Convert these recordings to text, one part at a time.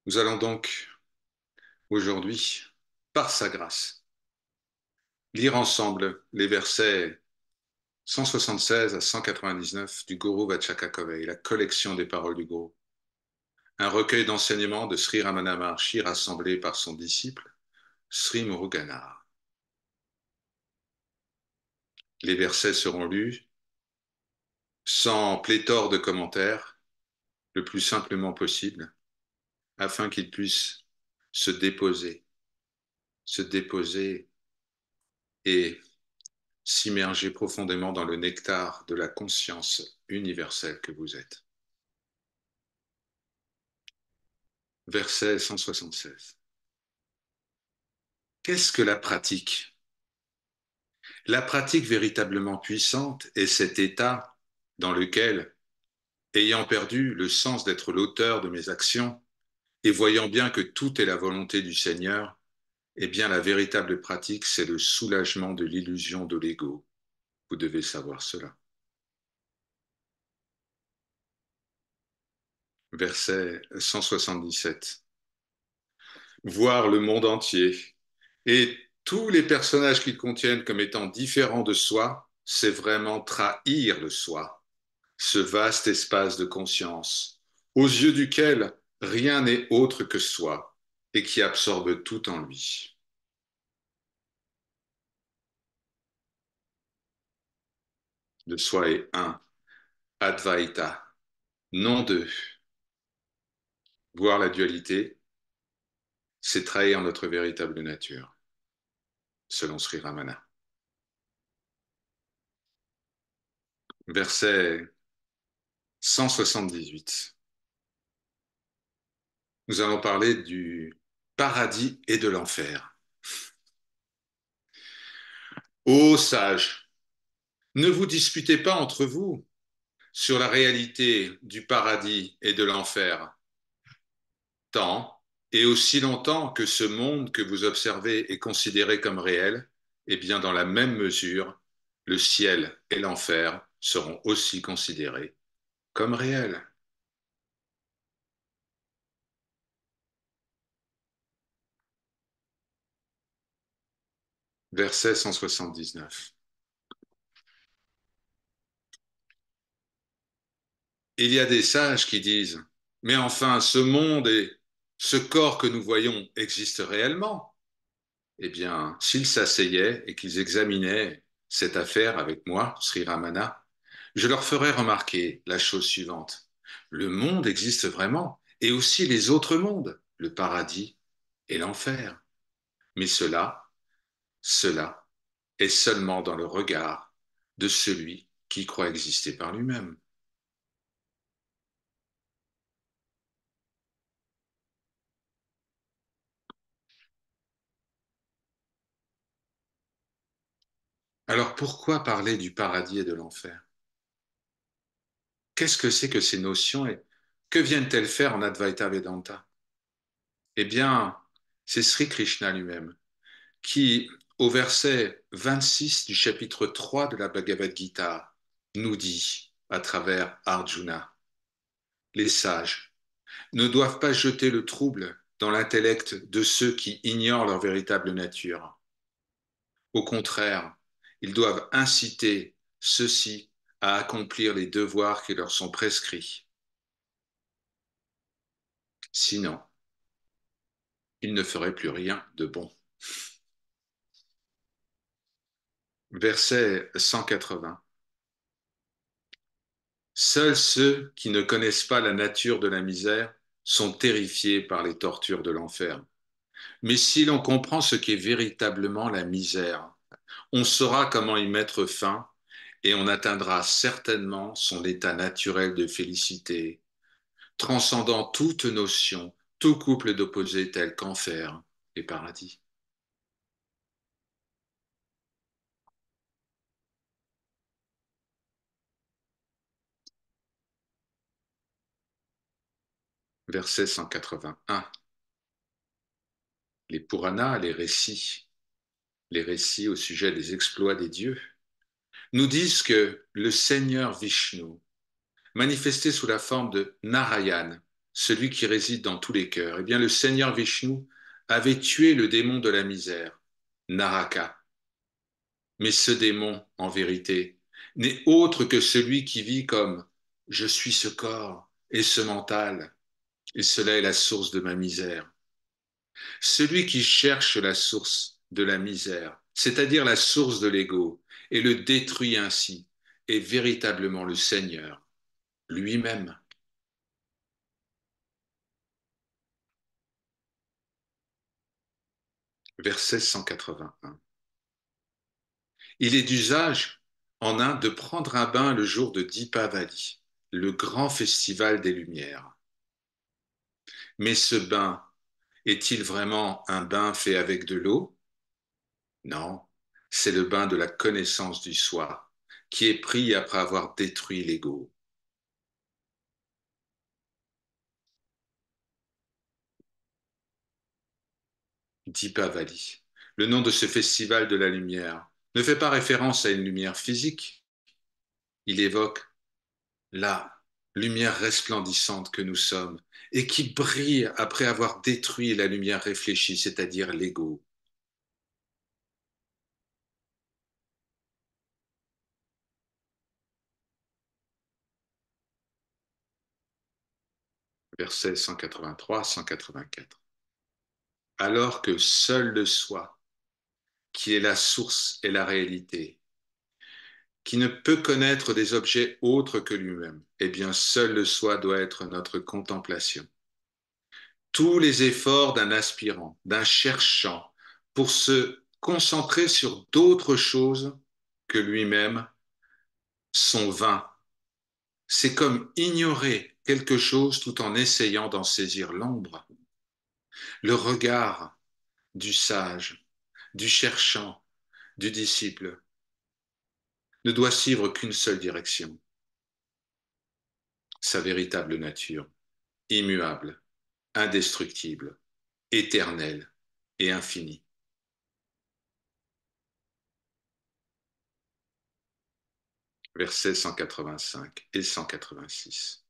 Nous allons donc aujourd'hui, par sa grâce, lire ensemble les versets 176 à 199 du Guru Vachakakovai, la collection des paroles du Guru, un recueil d'enseignements de Sri Ramana Maharshi rassemblé par son disciple Sri Muruganar. Les versets seront lus sans pléthore de commentaires, le plus simplement possible, afin qu'ils puissent se déposer, se déposer et s'immerger profondément dans le nectar de la conscience universelle que vous êtes. Verset 176. Qu'est-ce que la pratique? La pratique véritablement puissante est cet état dans lequel, ayant perdu le sens d'être l'auteur de mes actions et voyant bien que tout est la volonté du Seigneur, eh bien la véritable pratique, c'est le soulagement de l'illusion de l'ego. Vous devez savoir cela. Verset 177. Voir le monde entier et tous les personnages qu'ils contiennent comme étant différents de soi, c'est vraiment trahir le soi, ce vaste espace de conscience, aux yeux duquel rien n'est autre que soi et qui absorbe tout en lui. Le soi est un, Advaita, non deux. Voir la dualité, c'est trahir notre véritable nature, selon Sri Ramana. Verset 178. Nous allons parler du paradis et de l'enfer. Ô sages, ne vous disputez pas entre vous sur la réalité du paradis et de l'enfer, tant et aussi longtemps que ce monde que vous observez est considéré comme réel, et bien dans la même mesure, le ciel et l'enfer seront aussi considérés comme réels. Verset 179. Il y a des sages qui disent, mais enfin, ce monde et ce corps que nous voyons existent réellement. Eh bien, s'ils s'asseyaient et qu'ils examinaient cette affaire avec moi, Sri Ramana, je leur ferais remarquer la chose suivante. Le monde existe vraiment, et aussi les autres mondes, le paradis et l'enfer. Mais cela est seulement dans le regard de celui qui croit exister par lui-même. Alors pourquoi parler du paradis et de l'enfer? Qu'est-ce que c'est que ces notions et que viennent-elles faire en Advaita Vedanta? Eh bien, c'est Sri Krishna lui-même qui, au verset 26 du chapitre 3 de la Bhagavad Gita, nous dit à travers Arjuna, les sages ne doivent pas jeter le trouble dans l'intellect de ceux qui ignorent leur véritable nature. Au contraire, ils doivent inciter ceux-ci à accomplir les devoirs qui leur sont prescrits. Sinon, ils ne feraient plus rien de bon. Verset 180. Seuls ceux qui ne connaissent pas la nature de la misère sont terrifiés par les tortures de l'enfer. Mais si l'on comprend ce qu'est véritablement la misère, on saura comment y mettre fin et on atteindra certainement son état naturel de félicité, transcendant toute notion, tout couple d'opposés tels qu'enfer et paradis. Verset 181. Les Puranas, les récits au sujet des exploits des dieux, nous disent que le Seigneur Vishnu, manifesté sous la forme de Narayan, celui qui réside dans tous les cœurs. Eh bien, le Seigneur Vishnu avait tué le démon de la misère, Naraka. Mais ce démon, en vérité, n'est autre que celui qui vit comme je suis ce corps et ce mental, et cela est la source de ma misère. Celui qui cherche la source de la misère, c'est-à-dire la source de l'ego, et le détruit ainsi, est véritablement le Seigneur lui-même. Verset 181. Il est d'usage en Inde de prendre un bain le jour de Dipavali, le grand festival des Lumières. Mais ce bain est-il vraiment un bain fait avec de l'eau? Non, c'est le bain de la connaissance du soi, qui est pris après avoir détruit l'ego. Dipavali, le nom de ce festival de la lumière, ne fait pas référence à une lumière physique. Il évoque la lumière resplendissante que nous sommes et qui brille après avoir détruit la lumière réfléchie, c'est-à-dire l'ego. Versets 183-184. Alors que seul le soi, qui est la source et la réalité, qui ne peut connaître des objets autres que lui-même, eh bien seul le soi doit être notre contemplation. Tous les efforts d'un aspirant, d'un cherchant, pour se concentrer sur d'autres choses que lui-même sont vains. C'est comme ignorer quelque chose tout en essayant d'en saisir l'ombre. Le regard du sage, du cherchant, du disciple ne doit suivre qu'une seule direction, sa véritable nature, immuable, indestructible, éternelle et infinie. Versets 185 et 186.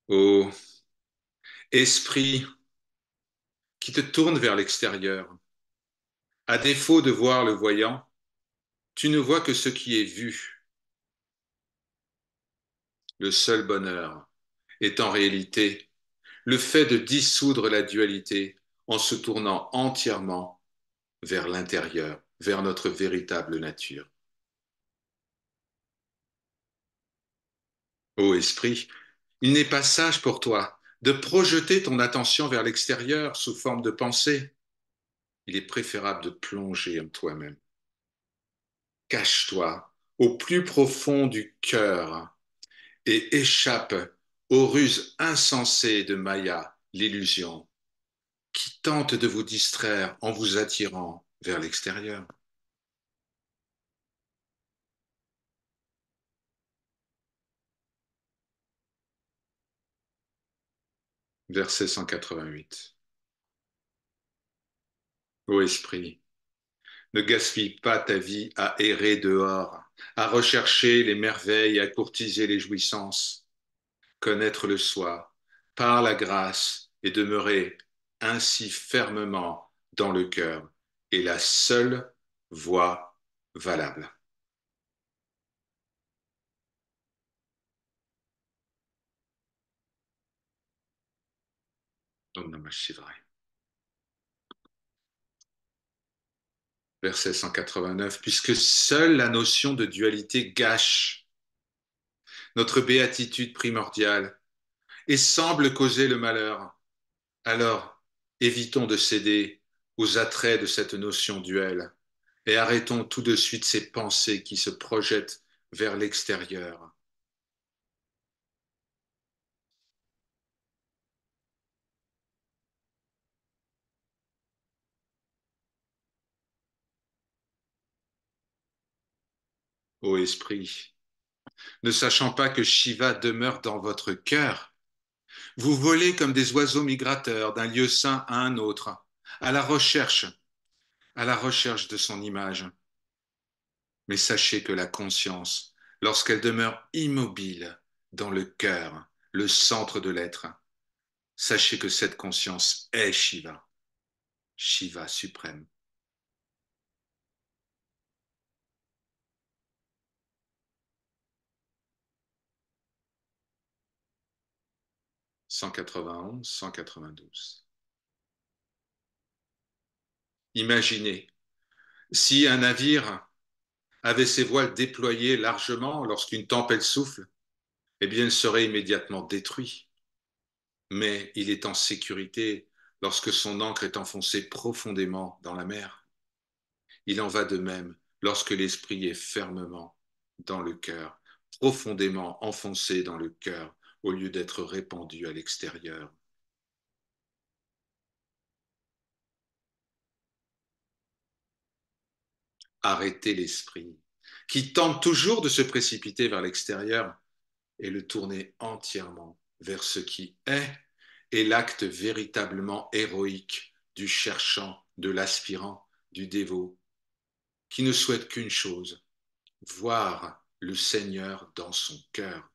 Ô esprit qui te tourne vers l'extérieur, à défaut de voir le voyant, tu ne vois que ce qui est vu. Le seul bonheur est en réalité le fait de dissoudre la dualité en se tournant entièrement vers l'intérieur, vers notre véritable nature. Ô esprit, il n'est pas sage pour toi de projeter ton attention vers l'extérieur sous forme de pensée. Il est préférable de plonger en toi-même. Cache-toi au plus profond du cœur et échappe aux ruses insensées de Maya, l'illusion, qui tente de vous distraire en vous attirant vers l'extérieur. Verset 188. Ô esprit, ne gaspille pas ta vie à errer dehors, à rechercher les merveilles, à courtiser les jouissances. Connaître le soi par la grâce et demeurer ainsi fermement dans le cœur est la seule voie valable. Om Namah Shivaya. Verset 189, puisque seule la notion de dualité gâche notre béatitude primordiale et semble causer le malheur, alors évitons de céder aux attraits de cette notion duelle et arrêtons tout de suite ces pensées qui se projettent vers l'extérieur. Ô esprit, ne sachant pas que Shiva demeure dans votre cœur, vous volez comme des oiseaux migrateurs d'un lieu saint à un autre, à la recherche, à la recherche de son image. Mais sachez que la conscience, lorsqu'elle demeure immobile dans le cœur, le centre de l'être. Sachez que cette conscience est Shiva, Shiva suprême. 191, 192. Imaginez si un navire avait ses voiles déployées largement lorsqu'une tempête souffle, eh bien il serait immédiatement détruit. Mais il est en sécurité lorsque son ancre est enfoncée profondément dans la mer. Il en va de même lorsque l'esprit est fermement dans le cœur, profondément enfoncé dans le cœur, au lieu d'être répandu à l'extérieur. Arrêtez l'esprit, qui tente toujours de se précipiter vers l'extérieur, et le tourner entièrement vers ce qui est l'acte véritablement héroïque du cherchant, de l'aspirant, du dévot, qui ne souhaite qu'une chose, voir le Seigneur dans son cœur.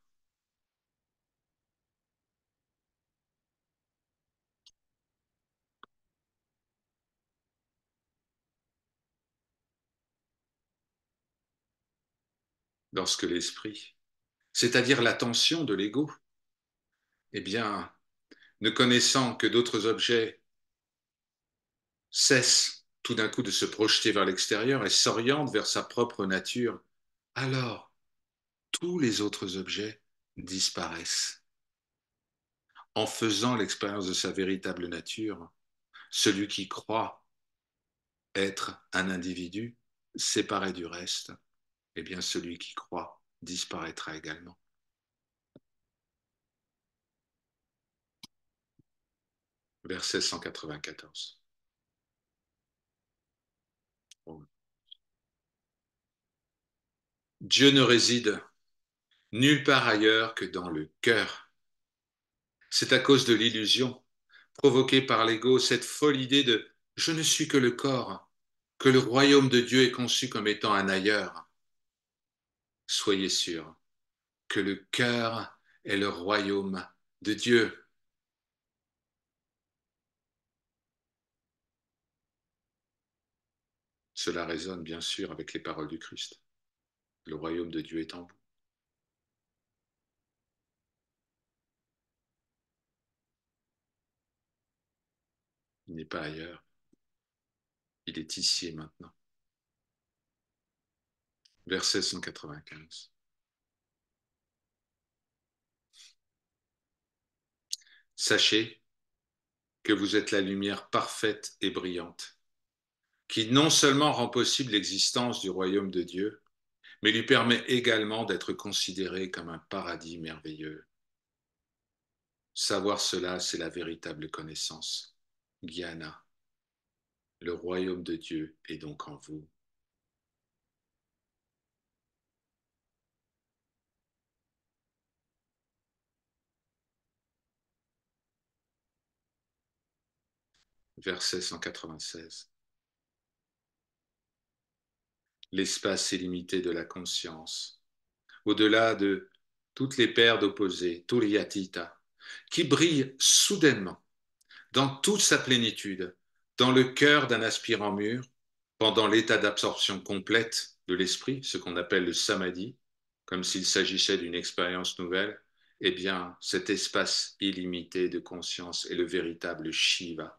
Lorsque l'esprit, c'est-à-dire l'attention de l'ego, eh bien, ne connaissant que d'autres objets, cesse tout d'un coup de se projeter vers l'extérieur et s'oriente vers sa propre nature, alors tous les autres objets disparaissent. En faisant l'expérience de sa véritable nature, celui qui croit être un individu séparé du reste, eh bien celui qui croit disparaîtra également. Verset 194. Dieu ne réside nulle part ailleurs que dans le cœur. C'est à cause de l'illusion provoquée par l'ego, cette folle idée de je ne suis que le corps, que le royaume de Dieu est conçu comme étant un ailleurs. Soyez sûrs que le cœur est le royaume de Dieu. Cela résonne bien sûr avec les paroles du Christ. Le royaume de Dieu est en vous. Il n'est pas ailleurs. Il est ici et maintenant. Verset 195. Sachez que vous êtes la lumière parfaite et brillante, qui non seulement rend possible l'existence du royaume de Dieu, mais lui permet également d'être considéré comme un paradis merveilleux. Savoir cela, c'est la véritable connaissance. Jnana, le royaume de Dieu est donc en vous. Verset 196. L'espace illimité de la conscience, au-delà de toutes les paires d'opposés, Turiyatita, qui brille soudainement dans toute sa plénitude, dans le cœur d'un aspirant mûr, pendant l'état d'absorption complète de l'esprit, ce qu'on appelle le samadhi, comme s'il s'agissait d'une expérience nouvelle, eh bien, cet espace illimité de conscience est le véritable Shiva.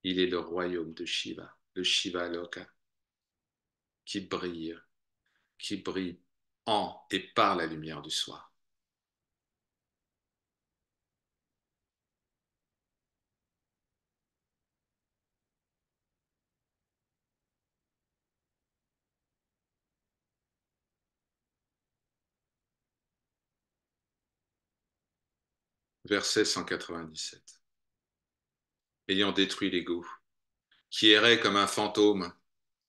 Il est le royaume de Shiva, le Shiva Loka, qui brille en et par la lumière du soir. Verset 197. Ayant détruit l'ego, qui errait comme un fantôme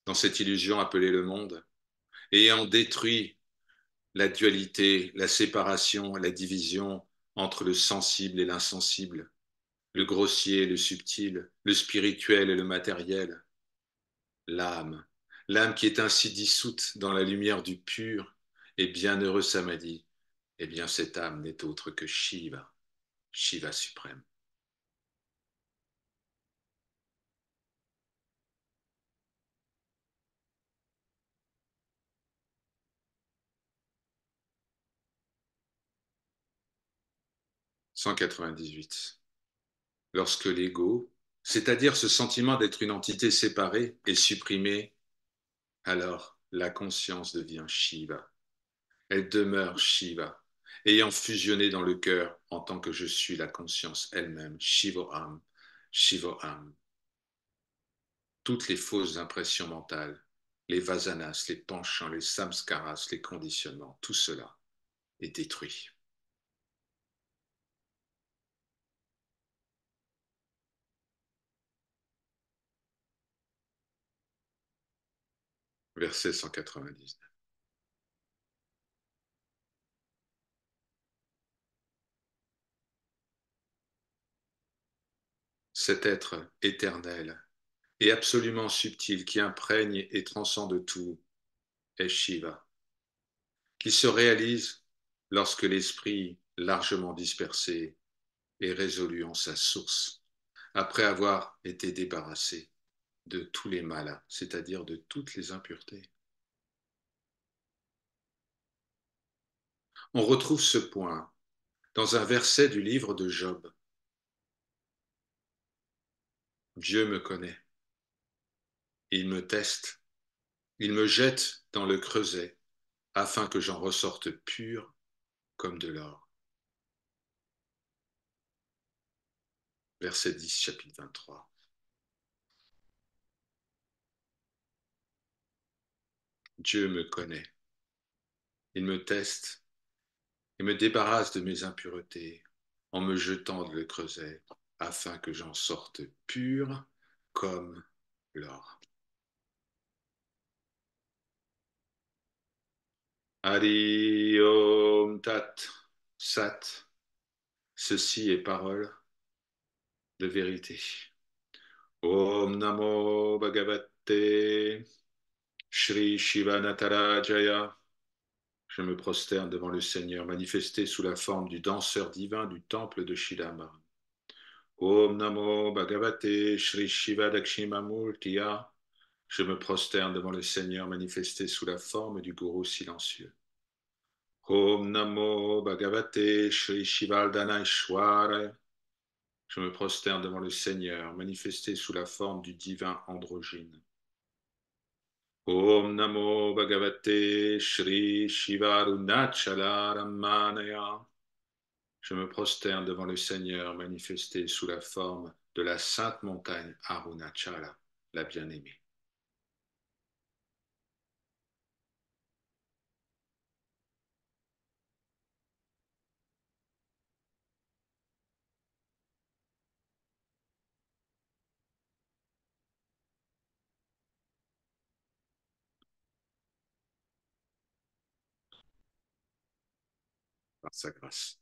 dans cette illusion appelée le monde, ayant détruit la dualité, la séparation, la division entre le sensible et l'insensible, le grossier et le subtil, le spirituel et le matériel, l'âme, l'âme qui est ainsi dissoute dans la lumière du pur et bienheureux samadhi, eh bien cette âme n'est autre que Shiva, Shiva suprême. 198. Lorsque l'ego, c'est-à-dire ce sentiment d'être une entité séparée, est supprimé, alors la conscience devient Shiva. Elle demeure Shiva, ayant fusionné dans le cœur en tant que je suis la conscience elle-même, Shivoham, Shivoham. Toutes les fausses impressions mentales, les vasanas, les penchants, les samskaras, les conditionnements, tout cela est détruit. Verset 199. Cet être éternel et absolument subtil qui imprègne et transcende tout est Shiva, qui se réalise lorsque l'esprit largement dispersé est résolu en sa source, après avoir été débarrassé de tous les malas, c'est-à-dire de toutes les impuretés. On retrouve ce point dans un verset du livre de Job. Dieu me connaît, il me teste, il me jette dans le creuset afin que j'en ressorte pur comme de l'or. Verset 10, chapitre 23. Dieu me connaît, il me teste et me débarrasse de mes impuretés en me jetant dans le creuset afin que j'en sorte pur comme l'or. Hari Om Tat Sat. Ceci est parole de vérité. Om Namo Bhagavate Shri Shivanatara Jaya. Je me prosterne devant le Seigneur manifesté sous la forme du danseur divin du temple de Shilama. Om Namo Bhagavate Shri Shiva Dakshimamurtiya. Je me prosterne devant le Seigneur manifesté sous la forme du gourou silencieux. Om Namo Bhagavate Shri Shivaldana Ishwaraya. Je me prosterne devant le Seigneur manifesté sous la forme du divin androgyne. Om Namo Bhagavate Shri Shivarunachala Ramanaya. Je me prosterne devant le Seigneur manifesté sous la forme de la sainte montagne Arunachala, la bien-aimée. Par sa grâce.